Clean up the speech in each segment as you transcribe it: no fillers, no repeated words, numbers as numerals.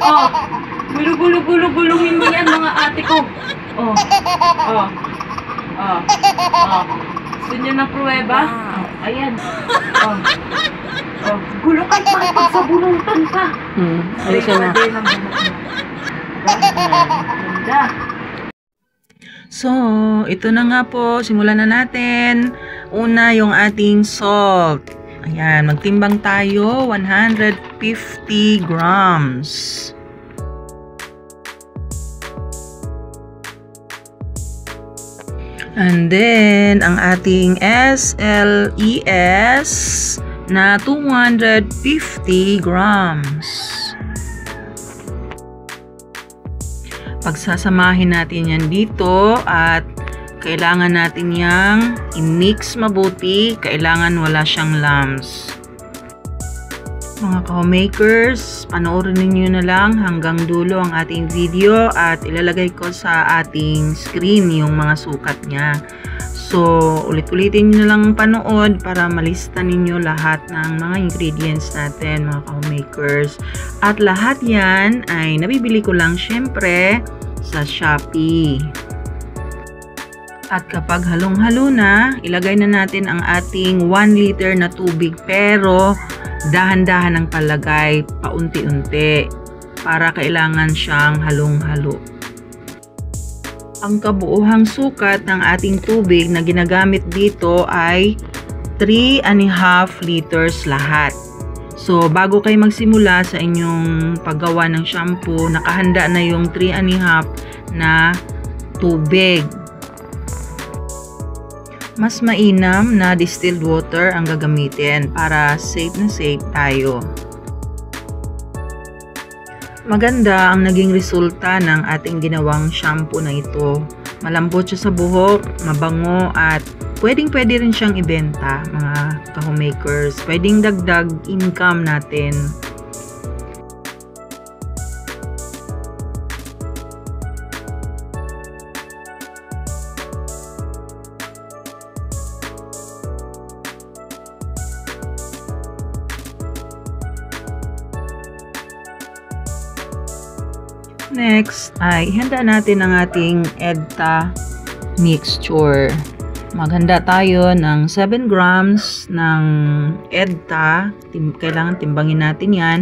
Oh, guluguluhin mo yan mga ate ko. Oh, oh, oh, oh. Gusto niyo ng pruweba? Oh, ayan. Oh, oh. Gulo ka pa pag sa bunutan ka. Ayos na. Ganda. So, ito na nga po. Simulan na natin. Una, yung ating salt. Ayan, magtimbang tayo. 150 grams. And then, ang ating SLES na 250 grams. Pagsasamahin natin yan dito at kailangan natin yang i-mix mabuti. Kailangan wala siyang lumps. Mga ka-homemakers, panoorin ninyo na lang hanggang dulo ang ating video at ilalagay ko sa ating screen yung mga sukat niya. So, ulit-ulitin nyo na lang panood para malista ninyo lahat ng mga ingredients natin, mga ka-homemakers. At lahat yan ay nabibili ko lang syempre sa Shopee. At kapag halong-halo na, ilagay na natin ang ating 1 liter na tubig pero dahan-dahan ang palagay, paunti-unti para kailangan siyang halong-halo. Ang kabuuhang sukat ng ating tubig na ginagamit dito ay 3.5 liters lahat. So, bago kayo magsimula sa inyong paggawa ng shampoo, nakahanda na yung 3.5 na tubig. Mas mainam na distilled water ang gagamitin para safe na safe tayo. Maganda ang naging resulta ng ating ginawang shampoo na ito. Malambot siya sa buhok, mabango at pwedeng-pwede rin siyang ibenta, mga ka-homemakers. Pwedeng dagdag income natin. Next ay ihanda natin ang ating EDTA mixture. Maghanda tayo ng 7 grams ng EDTA. Kailangan timbangin natin yan.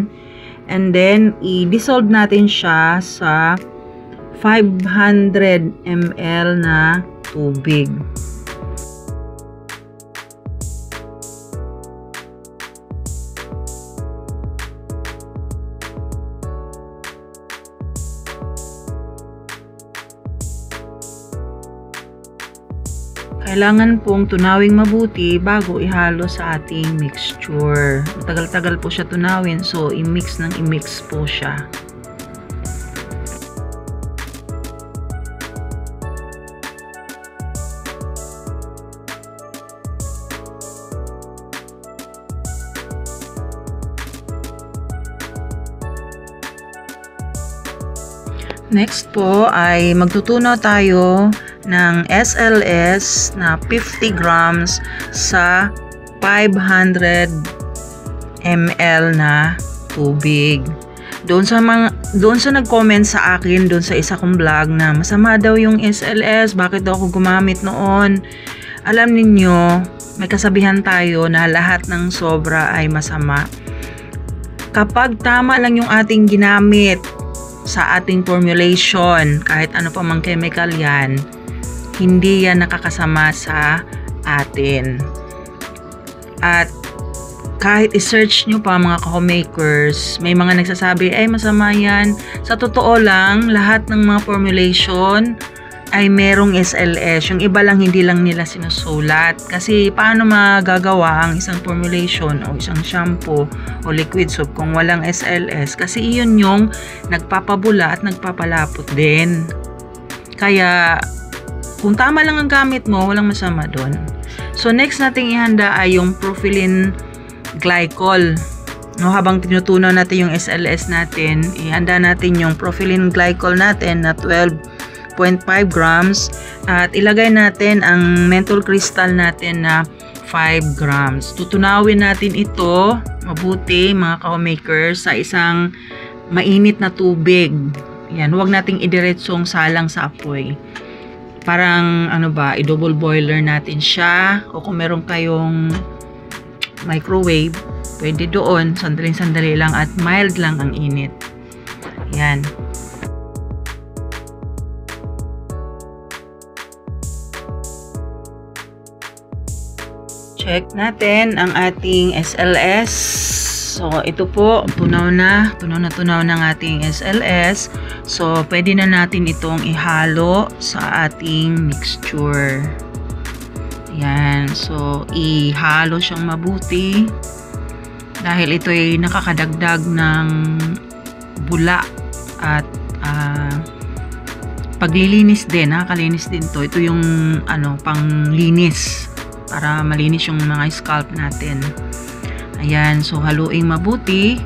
And then, i-dissolve natin siya sa 500 ml na tubig. Kailangan pong tunawing mabuti bago ihalo sa ating mixture. Matagal-tagal po siya tunawin, so i-mix ng i-mix po siya. Next po ay magtutunaw tayo ng SLS na 50 grams sa 500 ml na tubig. Doon sa nag-comment sa akin doon sa isa kong vlog na masama daw yung SLS, bakit daw ako gumamit noon? Alam ninyo, may kasabihan tayo na lahat ng sobra ay masama. Kapag tama lang yung ating ginamit sa ating formulation, kahit ano pa mang chemical yan, hindi yan nakakasama sa atin. At kahit i-search nyo pa mga ka-homemakers, may mga nagsasabi ay masama yan. Sa totoo lang, lahat ng mga formulation ay merong SLS. Yung iba lang hindi lang nila sinusulat. Kasi paano magagawa ang isang formulation o isang shampoo o liquid soap kung walang SLS? Kasi iyon yung nagpapabula at nagpapalapot din. Kaya kung tama lang ang gamit mo, walang masama doon. So, next nating ihanda ay yung propylene glycol. No, habang tinutunaw natin yung SLS natin, ihanda natin yung propylene glycol natin na 12.5 grams at ilagay natin ang menthol crystal natin na 5 grams. Tutunawin natin ito mabuti mga ka-homemakers sa isang mainit na tubig. Yan, huwag nating idiretsong salang sa apoy. Parang i-double boiler natin siya, o kung meron kayong microwave, pwede doon, sandali lang at mild lang ang init. Yan. Check natin ang ating SLS. So, ito po, tunaw na ng ating SLS. So, pwede na natin itong ihalo sa ating mixture. Yan. So, ihalo siyang mabuti. Dahil ito ay nakakadagdag ng bula at paglilinis din. Nakakalinis din to. Ito yung panglinis para malinis yung mga scalp natin. Ayan, so haluing mabuti.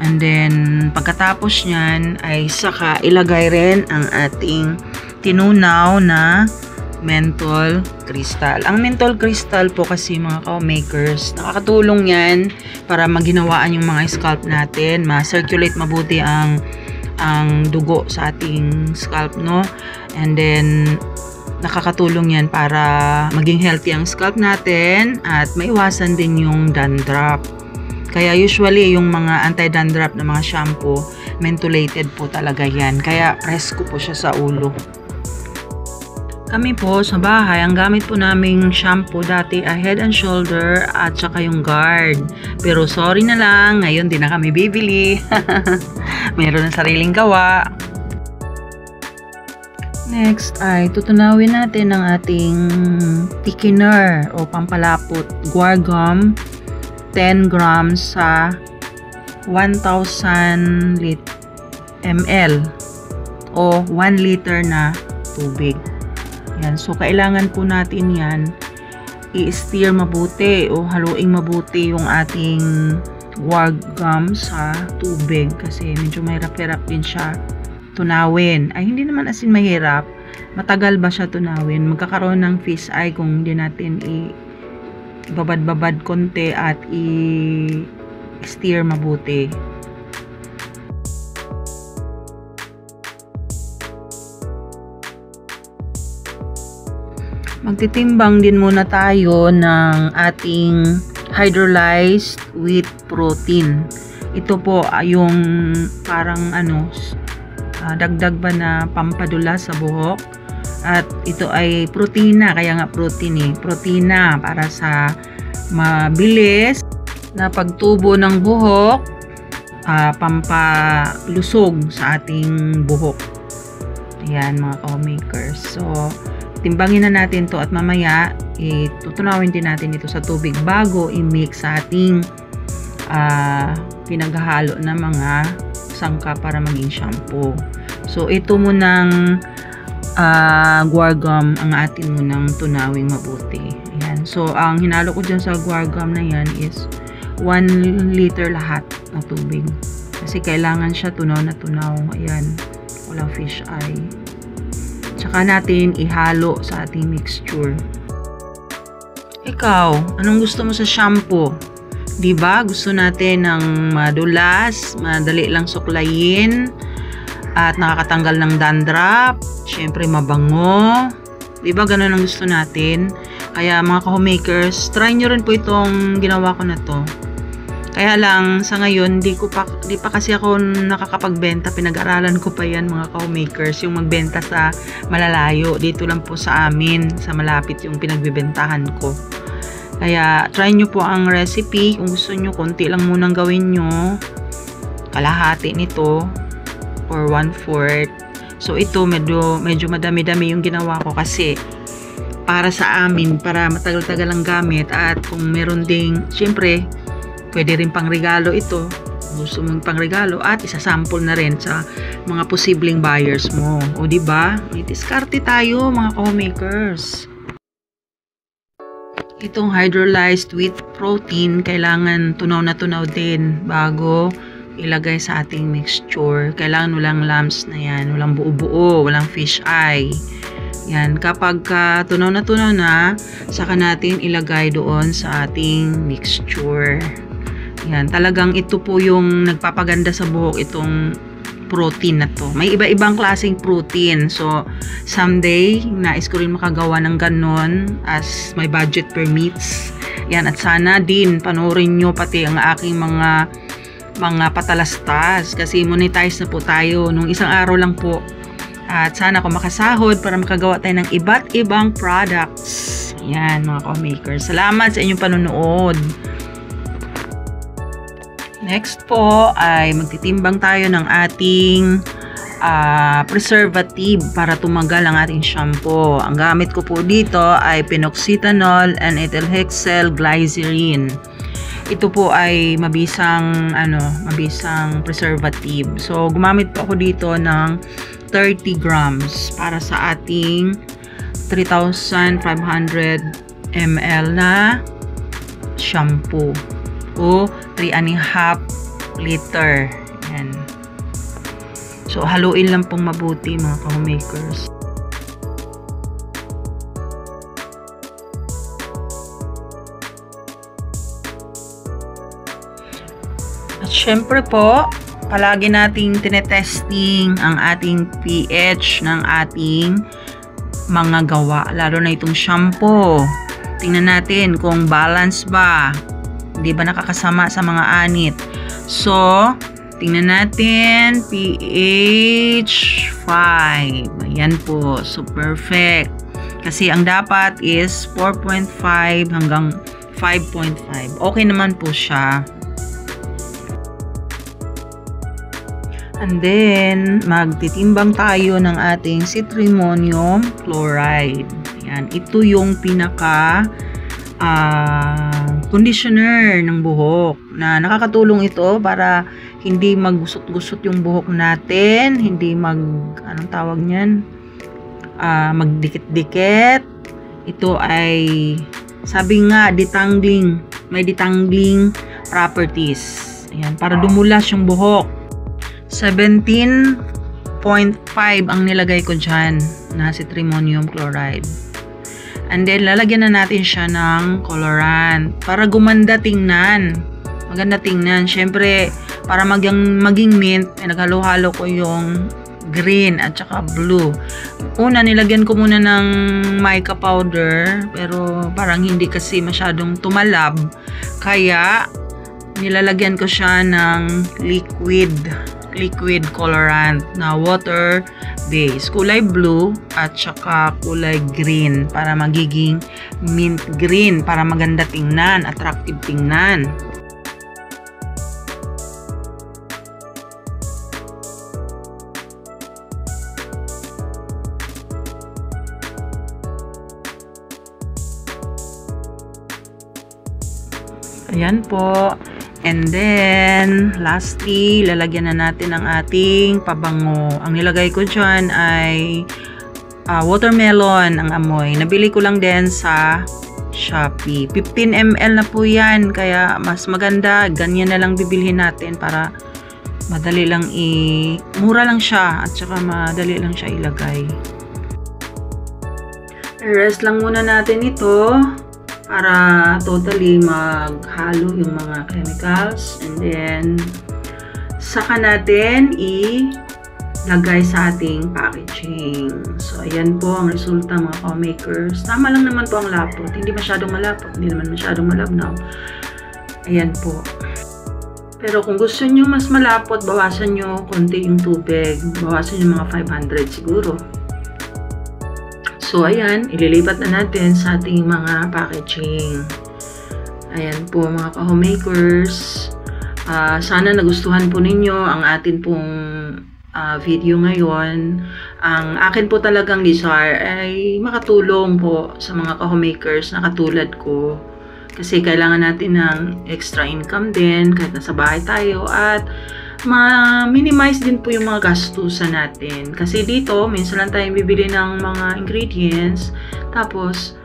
And then, pagkatapos nyan, ay saka ilagay rin ang ating tinunaw na menthol crystal. Ang menthol crystal po kasi mga ka-makers, nakakatulong yan para maginawaan yung mga scalp natin, ma-circulate mabuti ang dugo sa ating scalp, no? And then, nakakatulong yan para maging healthy ang scalp natin at maiwasan din yung dandruff. Kaya usually yung mga anti-dandruff na mga shampoo, mentholated po talaga yan. Kaya presko po siya sa ulo. Kami po sa bahay, ang gamit po naming shampoo dati ay Head and Shoulder at saka yung Guard. Pero sorry na lang, ngayon din na kami bibili. Meron ng sariling gawa. Next ay tutunawin natin ang ating thickener o pampalapot, guar gum, 10 grams sa 1,000 ml o 1 liter na tubig. Yan. So, kailangan po natin yan i-stir mabuti o haluing mabuti yung ating guar gum sa tubig kasi medyo mahirap-hirap din siya tunawin. Ay, hindi naman asin mahirap. Matagal ba siya tunawin? Magkakaroon ng fish eye kung hindi natin ibabad-babad konti at i-stir mabuti. Magtitimbang din muna tayo ng ating hydrolyzed wheat protein. Ito po yung parang dagdag ba na pampadula sa buhok, at ito ay protina, kaya nga protina para sa mabilis na pagtubo ng buhok, pampalusog sa ating buhok. Ayan mga ka-makers. So, timbangin na natin to at mamaya tutunawin din natin ito sa tubig bago i-mix sa ating pinaghalo na mga sangka para maging shampoo. So, ito munang guar gum ang atin munang tunawing mabuti. Ayan. So, ang hinalo ko dyan sa guar gum na yan is 1 liter lahat ng tubig. Kasi kailangan siya tunaw na tunaw. Ayan. Walang fish eye. Tsaka natin ihalo sa ating mixture. Ikaw, anong gusto mo sa shampoo? Diba? Gusto natin ng madulas, madali lang suklayin, at nakakatanggal ng dandruff, syempre mabango. Diba? Ganun ang gusto natin. Kaya mga ka-homemakers, try nyo rin po itong ginawa ko na to. Kaya lang, sa ngayon, di pa kasi ako nakakapagbenta. Pinag-aralan ko pa yan mga ka-homemakers, yung magbenta sa malalayo. Dito lang po sa amin, sa malapit yung pinagbibentahan ko. Kaya, try nyo po ang recipe. Kung gusto nyo, konti lang munang gawin nyo. Kalahati nito or 1/4. So, ito medyo madami-dami yung ginawa ko kasi para sa amin, para matagal-tagal ang gamit. At kung meron ding, syempre, pwede rin pang regalo ito. Gusto mong pang regalo at isasample na rin sa mga posibleng buyers mo. O, diba? May diskarte tayo mga ka-homemakers. Itong hydrolyzed wheat protein, kailangan tunaw na tunaw din bago ilagay sa ating mixture. Kailangan walang lumps na yan, walang buo-buo, walang fish eye. Yan, kapag tunaw na, saka natin ilagay doon sa ating mixture. Yan, talagang ito po yung nagpapaganda sa buhok, itong protein na to. May iba-ibang klaseng protein. So, someday, nais ko rin makagawa ng ganon as my budget permits. Yan, at sana din panoorin nyo pati ang aking mga patalastas kasi monetize na po tayo nung isang araw lang po. At sana ako makasahod para makagawa tayo ng iba't ibang products. Yan, mga co-makers. Salamat sa inyong panonood. Next po ay magtitimbang tayo ng ating preservative para tumagal ang ating shampoo. Ang gamit ko po dito ay phenoxyethanol and ethylhexyl glycerin. Ito po ay mabisang preservative. So gumamit po ako dito ng 30 grams para sa ating 3,500 ml na shampoo o 3.5 liter. Yan. So, haluin lang pong mabuti mga ka-homemakers. At syempre po, palagi nating tinetesting ang ating pH ng ating mga gawa. Lalo na itong shampoo. Tingnan natin kung balance ba. Hindi ba nakakasama sa mga anit. So, tingnan natin, pH 5. Ayan po. So, perfect. Kasi ang dapat is 4.5 hanggang 5.5. Okay naman po siya. And then, magtitimbang tayo ng ating citrimonium chloride. Ayan. Ito yung pinaka conditioner ng buhok na nakakatulong ito para hindi maggusot-gusot yung buhok natin, hindi anong tawag niyan, magdikit-dikit. Ito ay sabi nga detangling, may detangling properties. Ayan, para dumulas yung buhok. 17.5 ang nilagay ko dyan na citrimonium chloride. And then, lalagyan na natin siya ng colorant para gumanda tingnan. Maganda tingnan. Siyempre, para maging mint, naghalo-halo ko yung green at saka blue. Una, nilagyan ko muna ng mica powder, pero parang hindi kasi masyadong tumalab. Kaya, nilalagyan ko siya ng liquid colorant na water base. Kulay blue at saka kulay green para magiging mint green para maganda tingnan, attractive tingnan. Ayan po. And then, lastly, lalagyan na natin ang ating pabango. Ang nilagay ko dyan ay watermelon ang amoy. Nabili ko lang din sa Shopee. 15 ml na po yan. Kaya mas maganda. Ganyan na lang bibilhin natin para madali lang mura lang siya at saka madali lang siya ilagay. Rest lang muna natin ito para totally maghalo yung mga chemicals, and then saka natin ilagay sa ating packaging. So ayan po ang resulta mga co-makers. Tama lang naman po ang lapot, hindi masyadong malapot, hindi naman masyadong malabnaw. Ayan po. Pero kung gusto nyo mas malapot, bawasan nyo konti yung tubig, bawasan nyo mga 500 siguro. So, ayan, ililipat na natin sa ating mga packaging. Ayan po mga ka-homemakers. Sana nagustuhan po ninyo ang atin pong video ngayon. Ang akin po talagang desire ay makatulong po sa mga ka-homemakers na katulad ko. Kasi kailangan natin ng extra income din kahit nasa bahay tayo at ma-minimize din po yung mga gastusan natin. Kasi dito, minsan lang tayong bibili ng mga ingredients. Tapos,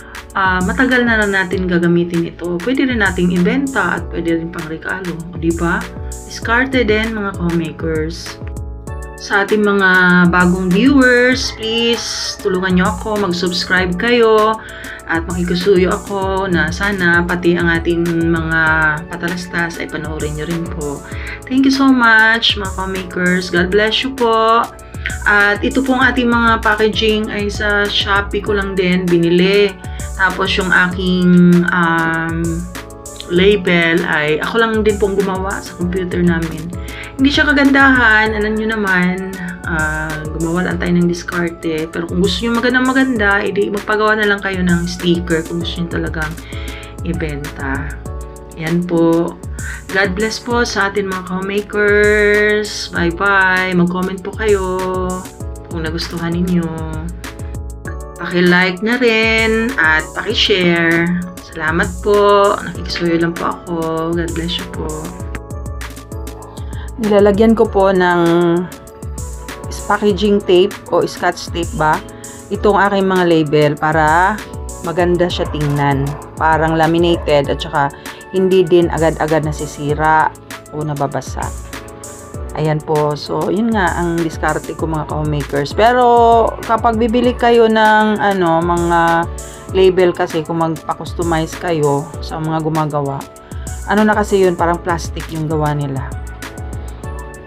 matagal na lang natin gagamitin ito. Pwede rin nating ibenta at pwede rin pang regalo. O diba? Diskarte din mga co-makers. Sa ating mga bagong viewers, please tulungan nyo ako, mag-subscribe kayo at makikisuyo ako na sana pati ang ating mga patalastas ay panoorin nyo rin po. Thank you so much mga ka-makers. God bless you po. At ito pong ating mga packaging ay sa Shopee ko lang din binili. Tapos yung aking label ay ako lang din pong gumawa sa computer namin. Hindi siya kagandahan, alam nyo naman, gumawa lang tayo ng diskarte. Pero kung gusto nyo maganda, edi magpagawa na lang kayo ng sticker kung gusto nyo talagang ibenta. Yan po. God bless po sa atin mga ka-makers. Bye-bye. Mag-comment po kayo kung nagustuhan ninyo. Paki-like na rin at paki-share. Salamat po. Nakikisuyo lang po ako. God bless you po. Nilalagyan ko po ng packaging tape o scotch tape ba itong aking mga label para maganda siya tingnan. Parang laminated at saka hindi din agad-agad nasisira o nababasa. Ayan po. So, yun nga ang diskarte ko mga ka-makers. Pero kapag bibili kayo ng mga label kasi kung magpa-customize kayo sa mga gumagawa, na kasi yun, parang plastic yung gawa nila.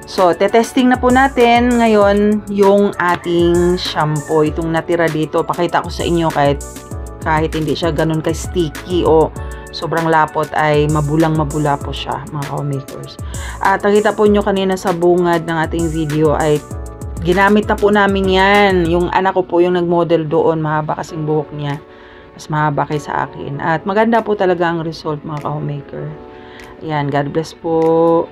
So, tetesting na po natin ngayon yung ating shampoo. Itong natira dito, pakita ko sa inyo kahit hindi siya ganun ka-sticky o sobrang lapot ay mabulang-mabula po siya mga ka-makers. At nakita po nyo kanina sa bungad ng ating video ay ginamit na po namin yan. Yung anak ko po yung nag-model doon, mahaba kasing buhok niya. Mas mahaba kaysa akin. At maganda po talaga ang result mga ka-maker. Ayan, God bless po.